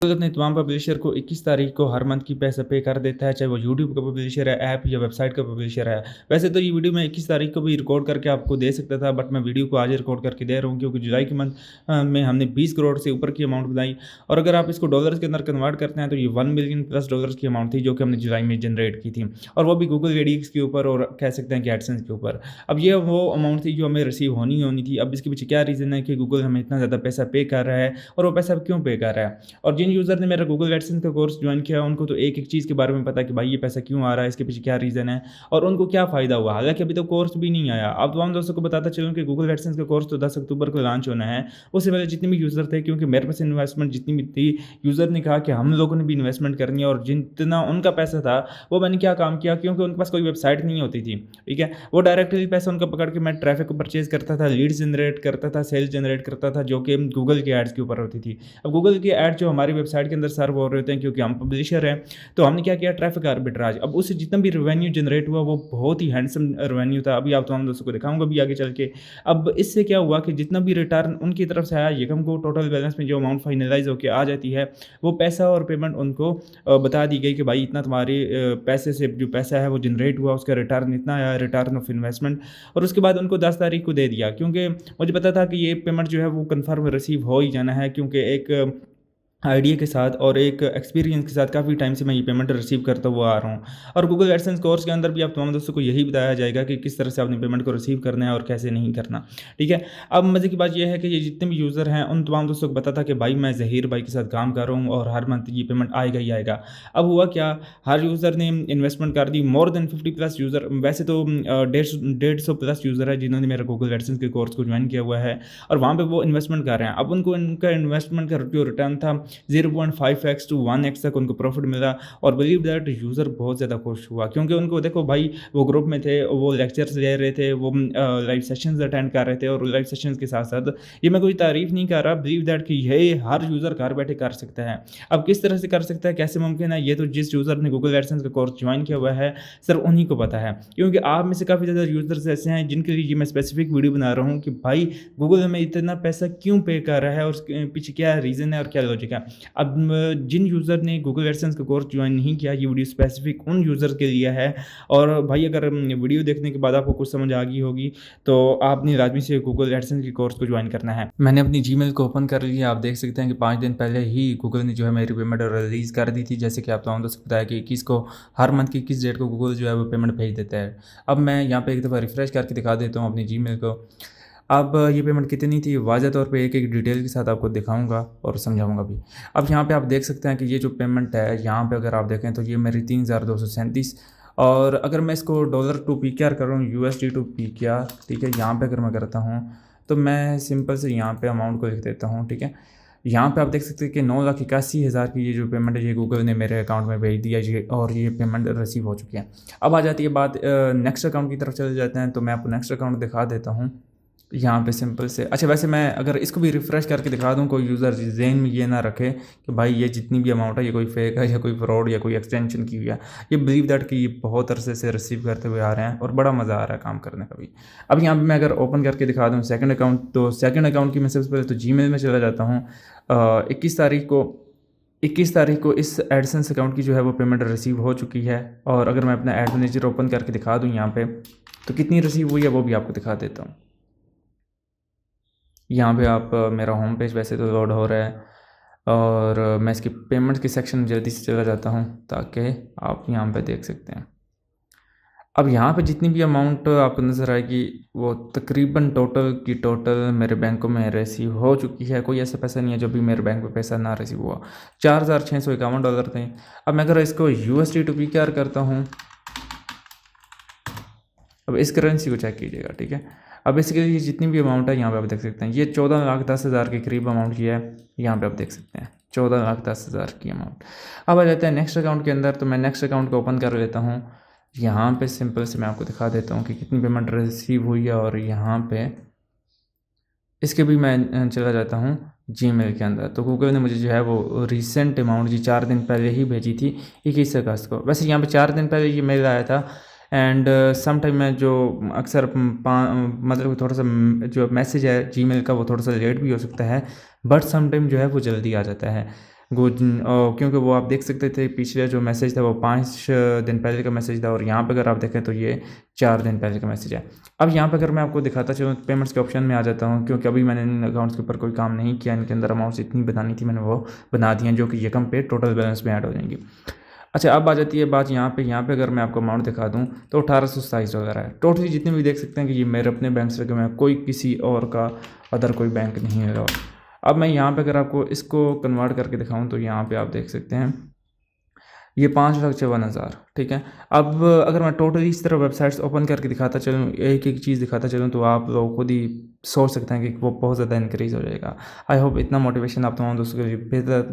Google अपने तमाम publisher को 21 तारीख को हर मंथ की पैसा पे कर देता है, चाहे वो यूट्यूब का पब्लिशर है, ऐप या वेबसाइट का पब्लिशर है। वैसे तो ये वीडियो मैं 21 तारीख को भी रिकॉर्ड करके आपको दे सकता था, बट मैं वीडियो को आज रिकॉर्ड करके दे रहा हूँ क्योंकि जुलाई के मंथ में हमने 20 करोड़ से ऊपर की अमाउंट बनाई। और अगर आप इसको डॉलर्स के अंदर कन्वर्ट करते हैं तो ये 1 मिलियन प्लस डॉलर्स की अमाउंट थी जो कि हमने जुलाई में जनरेट की थी, और वो भी गूगल एडीएक्स के ऊपर और कह सकते हैं कि एडसेंस के ऊपर। अब ये वो अमाउंट थी जो हमें रिसीव होनी थी। अब इसके पीछे क्या रीज़न है कि गूगल हमें इतना ज़्यादा पैसा पे कर रहा है, और वो पैसा क्यों पे कर रहा है। और जिन यूज़र ने मेरा गूगल एडसेंस का कोर्स ज्वाइन किया उनको तो एक-एक चीज़ के बारे में पता है कि भाई ये पैसा क्यों आ रहा है, इसके पीछे क्या रीज़न है और उनको क्या फ़ायदा हुआ। हालाँकि अभी तो कोर्स भी नहीं आया। अब तमाम दोस्तों को बताता चलूँ कि गूगल एडसेंस का कोर्स तो 10 अक्टूबर को लॉन्च होना है। उससे पहले जितने भी यूज़र थे, क्योंकि मेरे पास इन्वेस्टमेंट जितनी भी थी, यूज़र ने कहा कि हम लोगों ने भी इन्वेस्टमेंट करनी है, और जितना उनका पैसा था वो मैंने क्या काम किया, क्योंकि उनके पास कोई वेबसाइट नहीं होती थी, ठीक है। वो डायरेक्टली पैसा उनका पकड़ के मैं ट्रैफिक को परचेज़ करता था, लीड्स जनरेट करता था, सेल्स जनरेट करता था, जो कि गूगल के एड्स के ऊपर होती थी। अब गूगल के ऐड जो हमारी वेबसाइट के अंदर सर्व हो रहे होते हैं, क्योंकि हम पब्लिशर हैं, तो हमने क्या किया, ट्रैफिक आर्बिट्राज। अब उससे जितना भी रेवेन्यू जनरेट हुआ वो बहुत ही हैंडसम रेवेन्यू था। अभी आप तमाम दोस्तों को दिखाऊंगा भी आगे चल के। अब इससे क्या हुआ कि जितना भी रिटर्न उनकी तरफ से आया, यकम को टोटल बैलेंस में जो अमाउंट फाइनलाइज होकर आ जाती है, वो पैसा और पेमेंट उनको बता दी गई कि भाई इतना तुम्हारे पैसे से जो पैसा है वो जनरेट हुआ, उसका रिटर्न इतना आया, रिटर्न ऑफ इन्वेस्टमेंट। और उसके बाद उनको 10 तारीख को दे दिया, क्योंकि मुझे पता था कि ये पेमेंट जो है वो कन्फर्म रिसीव हो ही जाना है, क्योंकि एक आइडिया के साथ और एक एक्सपीरियंस के साथ काफ़ी टाइम से मैं ये पेमेंट रिसीव करता हुआ आ रहा हूँ। और गूगल एडसेंस कोर्स के अंदर भी आप तमाम दोस्तों को यही बताया जाएगा कि किस तरह से आपने पेमेंट को रिसीव करना है और कैसे नहीं करना, ठीक है। अब मज़े की बात यह है कि ये जितने भी यूज़र हैं उन तमाम दोस्तों को पता था कि भाई मैं ज़हीर भाई के साथ काम कर रहा हूँ और हर मंथ ये पेमेंट आएगा ही आएगा। अब हुआ क्या, हर यूज़र ने इन्वेस्टमेंट कर दी। मोर देन 50 प्लस यूज़र, वैसे तो 150 प्लस यूज़र है जिन्होंने मेरा गूगल एडसेंस के कोर्स को ज्वाइन किया हुआ है, और वहाँ पर वो इन्वेस्टमेंट कर रहे हैं। अब उनको इनका इन्वेस्टमेंट का जो रिटर्न था 0.5x to 1x तक उनको प्रॉफिट मिला। और बिलीव दैट यूज़र बहुत ज़्यादा खुश हुआ, क्योंकि उनको देखो भाई वो ग्रुप में थे, वो लेक्चर्स ले रहे थे, वो लाइव सेशंस अटेंड कर रहे थे, और लाइव सेशंस के साथ साथ ये मैं कोई तारीफ़ नहीं कर रहा, बिलीव दैट कि ये हर यूज़र घर बैठे कर सकता है। अब किस तरह से कर सकता है, कैसे मुमकिन है, ये तो जिस यूज़र ने गूगल एडसेंस का कोर्स ज्वाइन किया हुआ है सिर्फ उन्हीं को पता है। क्योंकि आप में से काफ़ी ज़्यादा यूज़र्स ऐसे हैं जिनके लिए मैं स्पेसिफिक वीडियो बना रहा हूँ कि भाई गूगल हमें इतना पैसा क्यों पे कर रहा है और उसके पीछे क्या रीज़न है और क्या लॉजिक है। अब जिन यूज़र ने गूगल एडसेंस का कोर्स ज्वाइन नहीं किया, ये वीडियो स्पेसिफिक उन यूज़र के लिए है। और भाई अगर वीडियो देखने के बाद आपको कुछ समझ आ गई होगी तो आपने लाजमी से गूगल एडसेंस के कोर्स को ज्वाइन करना है। मैंने अपनी जीमेल को ओपन कर लिया। आप देख सकते हैं कि 5 दिन पहले ही गूगल ने जो है मेरी पेमेंट रिलीज़ कर दी थी। जैसे कि आप तमाम दोस्तों को बताया कि 21 को हर मंथ की किस डेट को गूगल जो है वो पेमेंट भेज देता है। अब मैं यहाँ पे एक दफ़ा रिफ्रेश करके दिखा देता हूँ अपनी जीमेल को। अब ये पेमेंट कितनी थी वाज़ह तौर पे एक-एक डिटेल के साथ आपको दिखाऊँगा और समझाऊँगा भी। अब यहाँ पे आप देख सकते हैं कि ये जो पेमेंट है, यहाँ पे अगर आप देखें तो ये मेरी 3237, और अगर मैं इसको डॉलर टू पीकेआर कर रहा हूँ, यूएसडी टू पीकेआर, ठीक है। यहाँ पे अगर मैं करता हूँ तो मैं सिंपल से यहाँ पे अमाउंट को लिख देता हूँ, ठीक है। यहाँ पे आप देख सकते हैं कि 9,81,000 की ये जो पेमेंट है ये गूगल ने मेरे अकाउंट में भेज दिया ये, और ये पेमेंट रिसीव हो चुकी है। अब आ जाती है बात नेक्स्ट अकाउंट की तरफ चले जाते हैं, तो मैं आपको नेक्स्ट अकाउंट दिखा देता हूँ। यहाँ पे सिंपल से अच्छा, वैसे मैं अगर इसको भी रिफ़्रेश करके दिखा दूँ, कोई यूज़र ज़हन में ये ना रखे कि भाई ये जितनी भी अमाउंट है ये कोई फेक है या कोई फ्रॉड या कोई एक्सटेंशन की हुई है। ये बिलीव दैट कि ये बहुत अरसे से रिसीव करते हुए आ रहे हैं और बड़ा मज़ा आ रहा है काम करने का भी। अब यहाँ पे मैं अगर ओपन करके दिखा दूँ सेकंड अकाउंट, तो सेकंड अकाउंट की मैं सबसे पहले तो जीमेल में चला जाता हूँ। 21 तारीख को इस एडसेंस अकाउंट की जो है वो पेमेंट रिसीव हो चुकी है। और अगर मैं अपना एड मैनेजर ओपन करके दिखा दूँ यहाँ पे, तो कितनी रिसीव हुई है वो भी आपको दिखा देता हूँ। यहाँ पे आप मेरा होम पेज वैसे तो लोड हो रहा है, और मैं इसकी पेमेंट्स के सेक्शन में जल्दी से चला जाता हूँ ताकि आप यहाँ पे देख सकते हैं। अब यहाँ पे जितनी भी अमाउंट आपको नज़र आएगी वो तकरीबन टोटल की टोटल मेरे बैंकों में रिसीव हो चुकी है। कोई ऐसा पैसा नहीं है जो भी मेरे बैंक में पैसा ना रिसीव हुआ। $4,651 थे। अब मैं अगर इसको USD टू पीकेआर करता हूँ, अब इस करेंसी को चेक कीजिएगा, ठीक है। अब बेसिकली ये जितनी भी अमाउंट है यहाँ पे आप देख सकते हैं, ये 14,10,000 के करीब अमाउंट की है। यहाँ पे आप देख सकते हैं 14,10,000 की अमाउंट। अब आ जाते हैं नेक्स्ट अकाउंट के अंदर, तो मैं नेक्स्ट अकाउंट को ओपन कर लेता हूँ। यहाँ पे सिंपल से मैं आपको दिखा देता हूँ कि कितनी पेमेंट रिसीव हुई है, और यहाँ पे इसके भी मैं चला जाता हूँ जीमेल के अंदर। तो गूगल ने मुझे जो है वो रिसेंट अमाउंट जी 4 दिन पहले ही भेजी थी, 21 अगस्त को। वैसे यहाँ पे 4 दिन पहले ये मेल आया था, एंड सम टाइम मैं जो अक्सर मतलब थोड़ा सा जो मैसेज है जीमेल का वो थोड़ा सा लेट भी हो सकता है, बट सम टाइम जो है वो जल्दी आ जाता है। क्योंकि वो आप देख सकते थे पिछले जो मैसेज था वो 5 दिन पहले का मैसेज था, और यहाँ पे अगर आप देखें तो ये 4 दिन पहले का मैसेज है। अब यहाँ पे अगर मैं आपको दिखाता चलूँ पेमेंट्स के ऑप्शन में आ जाता हूँ, क्योंकि अभी मैंने इन अकाउंट्स के ऊपर कोई काम नहीं किया, इनके अंदर अमाउंट्स इतनी बनानी थी मैंने वो बना दी हैं, जो कि यकम पे टोटल बैलेंस में ऐड हो जाएंगी। अच्छा, अब आ जाती है बात यहाँ पे अगर मैं आपको अमाउंट दिखा दूँ तो $1827 है। टोटली जितने भी देख सकते हैं कि ये मेरे अपने बैंक से मैं कोई किसी और का अदर कोई बैंक नहीं है। और अब मैं यहाँ पे अगर आपको इसको कन्वर्ट करके दिखाऊँ तो यहाँ पे आप देख सकते हैं ये 5,54,000, ठीक है। अब अगर मैं टोटली इस तरह वेबसाइट्स ओपन करके दिखाता चलूँ, एक एक चीज़ दिखाता चलूँ, तो आप लोग खुद ही सोच सकते हैं कि वो बहुत ज़्यादा इंक्रीज़ हो जाएगा। आई होप इतना मोटिवेशन आप तमाम दोस्तों के लिए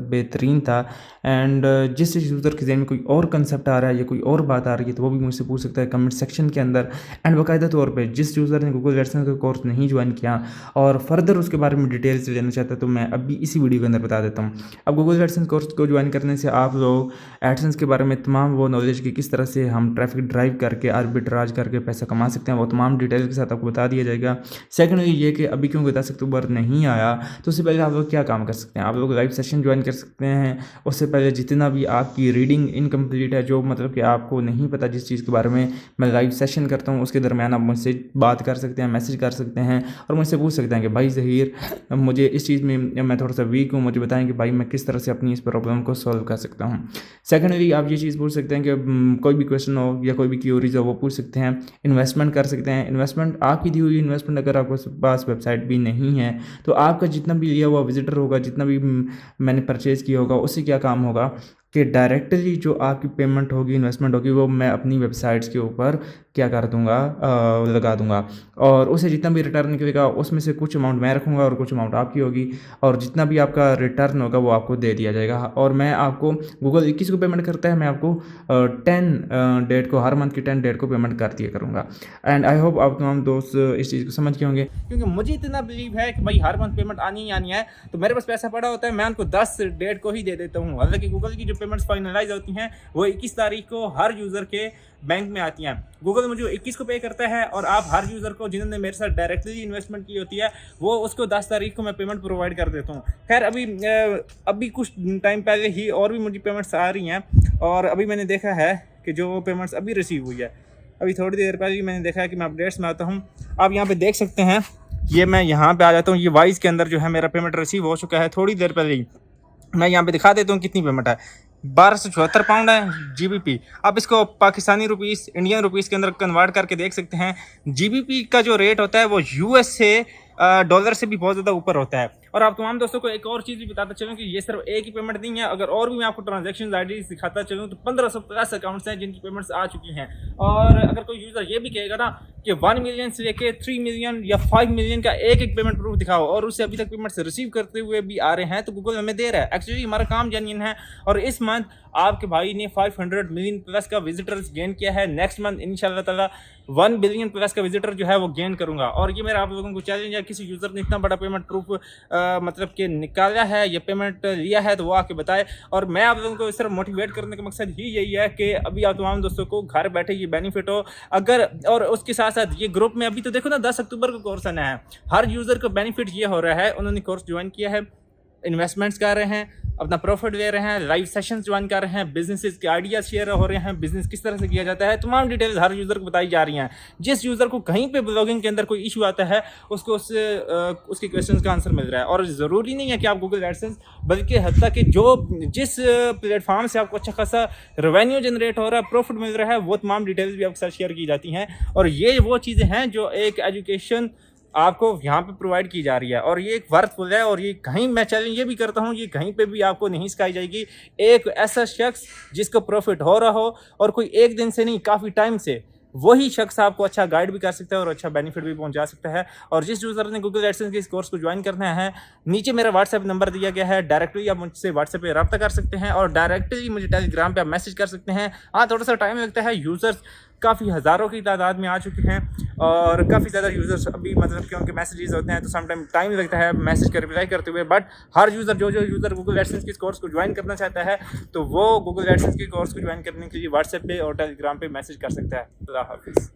बेहतरीन था। एंड जिस यूज़र के जहन में कोई और कंसेप्ट आ रहा है या कोई और बात आ रही है तो वो भी मुझसे पूछ सकता है कमेंट सेक्शन के अंदर। एंड बाकायदा तौर पर जिस यूज़र ने गूगल एडसेंस का कोर्स नहीं ज्वाइन किया और फर्दर उसके बारे में डिटेल से जानना चाहता है तो मैं अभी इसी वीडियो के अंदर बता देता हूँ। अब गूगल एडसेंस कोर्स को ज्वाइन करने से आप लोग एडसेंस के बारे में तमाम वो नॉलेज की किस तरह से हम ट्रैफिक ड्राइव करके आर्बिट्राज करके पैसा कमा सकते हैं वो तमाम डिटेल के साथ आपको बता दिया जाएगा। सेकंडली ये कि अभी क्योंकि 10 अक्टूबर नहीं आया तो उससे पहले आप लोग क्या काम कर सकते हैं, आप लोग लाइव सेशन ज्वाइन कर सकते हैं। उससे पहले जितना भी आपकी रीडिंग इनकम्प्लीट है, जो मतलब कि आपको नहीं पता जिस चीज़ के बारे में मैं लाइव सेशन करता हूँ, उसके दरमियान आप मुझसे बात कर सकते हैं, मैसेज कर सकते हैं और मुझसे पूछ सकते हैं कि भाई ज़हीर मुझे इस चीज़ में मैं थोड़ा सा वीक हूँ, मुझे बताएं कि भाई मैं किस तरह से अपनी इस प्रॉब्लम को सॉल्व कर सकता हूँ। सेकेंडली आप ये चीज़ पूछ सकते हैं कि कोई भी क्वेश्चन हो या कोई भी क्यूरीज हो वो पूछ सकते हैं। इन्वेस्टमेंट कर सकते हैं, इन्वेस्टमेंट आपकी दी हुई इन्वेस्टमेंट अगर आपके पास वेबसाइट भी नहीं है तो आपका जितना भी लिया हुआ विजिटर होगा, जितना भी मैंने परचेज़ किया होगा, उससे क्या काम होगा कि डायरेक्टली जो आपकी पेमेंट होगी, इन्वेस्टमेंट होगी, वो मैं अपनी वेबसाइट्स के ऊपर क्या कर दूंगा, लगा दूंगा और उसे जितना भी रिटर्न निकलेगा उसमें से कुछ अमाउंट मैं रखूंगा और कुछ अमाउंट आपकी होगी और जितना भी आपका रिटर्न होगा वो आपको दे दिया जाएगा। और मैं आपको गूगल 21 को पेमेंट करता है, मैं आपको 10 डेट को, हर मंथ की 10 डेट को पेमेंट कर दिया करूँगा। एंड आई होप आप तमाम दोस्त इस चीज़ को समझ के होंगे, क्योंकि मुझे इतना बिलीव है कि भाई हर मंथ पेमेंट आनी ही आनी है। तो मेरे पास पैसा पड़ा होता है, मैं उनको 10 डेट को ही दे देता हूँ। हालांकि गूगल की जो पेमेंट्स फाइनलाइज होती हैं वो 21 तारीख को हर यूज़र के बैंक में आती हैं। गूगल मुझे 21 को पे करता है और आप हर यूज़र को जिन्होंने मेरे साथ डायरेक्टली इन्वेस्टमेंट की होती है वो उसको 10 तारीख को मैं पेमेंट प्रोवाइड कर देता हूँ। खैर अभी कुछ टाइम पहले ही और भी मुझे पेमेंट्स आ रही हैं और अभी मैंने देखा है कि जो पेमेंट्स अभी रिसीव हुई है, अभी थोड़ी देर पहले मैंने देखा है कि मैं अपडेट्स में आता हूँ। आप यहाँ पे देख सकते हैं, ये मैं यहाँ पे आ जाता हूँ, ये वाइज के अंदर जो है मेरा पेमेंट रिसीव हो चुका है थोड़ी देर पहले ही। मैं यहाँ पे दिखा देता हूँ कितनी पेमेंट है। 1274 पाउंड है GBP। आप इसको पाकिस्तानी रुपीस, इंडियन रुपीस के अंदर कन्वर्ट करके देख सकते हैं। GBP का जो रेट होता है वो US से डॉलर से भी बहुत ज़्यादा ऊपर होता है। और आप तमाम दोस्तों को एक और चीज़ भी बताता चलूँ कि ये सिर्फ एक ही पेमेंट नहीं है, अगर और भी मैं आपको ट्रांजैक्शन आईडी दिखाता चलूँ तो 1500+ अकाउंट्स हैं जिनकी पेमेंट्स आ चुकी हैं। और अगर कोई यूज़र ये भी कहेगा ना कि 1 मिलियन से लेके 3 मिलियन या 5 मिलियन का एक पेमेंट प्रूफ दिखाओ और उससे अभी तक पेमेंट्स रिसीव करते हुए भी आ रहे हैं, तो गूगल हमें दे रहा है। एक्चुअली हमारा काम जेन्युइन है और इस मंथ आपके भाई ने 500 मिलियन प्लस का विजिटर्स गेन किया है। नेक्स्ट मंथ इंशाल्लाह ताला 1 बिलियन प्लस का विजिटर जो है वो गेन करूंगा। और ये मेरा आप लोगों को चैलेंज है, किसी यूज़र ने इतना बड़ा पेमेंट प्रूफ मतलब कि निकाला है या पेमेंट लिया है तो वो आके बताए। और मैं आप लोगों को इस तरह मोटिवेट करने का मकसद ही यही है कि अभी आप तमाम दोस्तों को घर बैठे ये बेनिफिट हो। अगर और उसके साथ साथ ये ग्रुप में अभी तो देखो ना 10 अक्टूबर को कोर्स आना है, हर यूज़र को बेनिफिट ये हो रहा है, उन्होंने कोर्स ज्वाइन किया है, इन्वेस्टमेंट्स कर रहे हैं, अपना प्रॉफिट ले रहे हैं, लाइव सेशंस ज्वाइन कर रहे हैं, बिजनेसेस के आइडियाज शेयर हो रहे हैं, बिजनेस किस तरह से किया जाता है, तमाम डिटेल्स हर यूज़र को बताई जा रही हैं। जिस यूज़र को कहीं पे ब्लॉगिंग के अंदर कोई इशू आता है उसको उसके क्वेश्चंस का आंसर मिल रहा है। और ज़रूरी नहीं है कि आप गूगल एडसेंस, बल्कि हत्ता कि जिस प्लेटफॉर्म से आपको अच्छा खासा रेवेन्यू जनरेट हो रहा है, प्रॉफिट मिल रहा है, वो तमाम डिटेल्स भी आपके साथ शेयर की जाती हैं। और ये वो चीज़ें हैं जो एक एजुकेशन आपको यहाँ पे प्रोवाइड की जा रही है और ये एक वर्थफुल है। और ये कहीं मैं चैलेंज ये भी करता हूँ, ये कहीं पे भी आपको नहीं सिखाई जाएगी। एक ऐसा शख्स जिसको प्रॉफिट हो रहा हो और कोई एक दिन से नहीं काफ़ी टाइम से, वही शख्स आपको अच्छा गाइड भी कर सकता है और अच्छा बेनिफिट भी पहुंचा सकता है। और जिस यूज़र ने गूगल एडसेंस के इस कोर्स को ज्वाइन करना है, नीचे मेरा व्हाट्सएप नंबर दिया गया है, डायरेक्टली आप मुझसे व्हाट्सएप पे रब्ता कर सकते हैं और डायरेक्टली मुझे टेलीग्राम पे आप मैसेज कर सकते हैं। हाँ, थोड़ा सा टाइम लगता है, यूज़र्स काफ़ी हज़ारों की तादाद में आ चुके हैं और काफ़ी ज़्यादा यूज़र्स अभी मतलब क्योंकि मैसेजेस होते हैं तो समटाइम टाइम लगता है मैसेज का रिप्लाई करते हुए। बट हर यूज़र जो यूज़र गूगल एडसेंस के कोर्स को ज्वाइन करना चाहता है तो वो गूगल एडसेंस के कोर्स को ज्वाइन करने के लिए व्हाट्सएप पे और टेलीग्राम पे मैसेज कर सकता है। खुदा हाफिज़।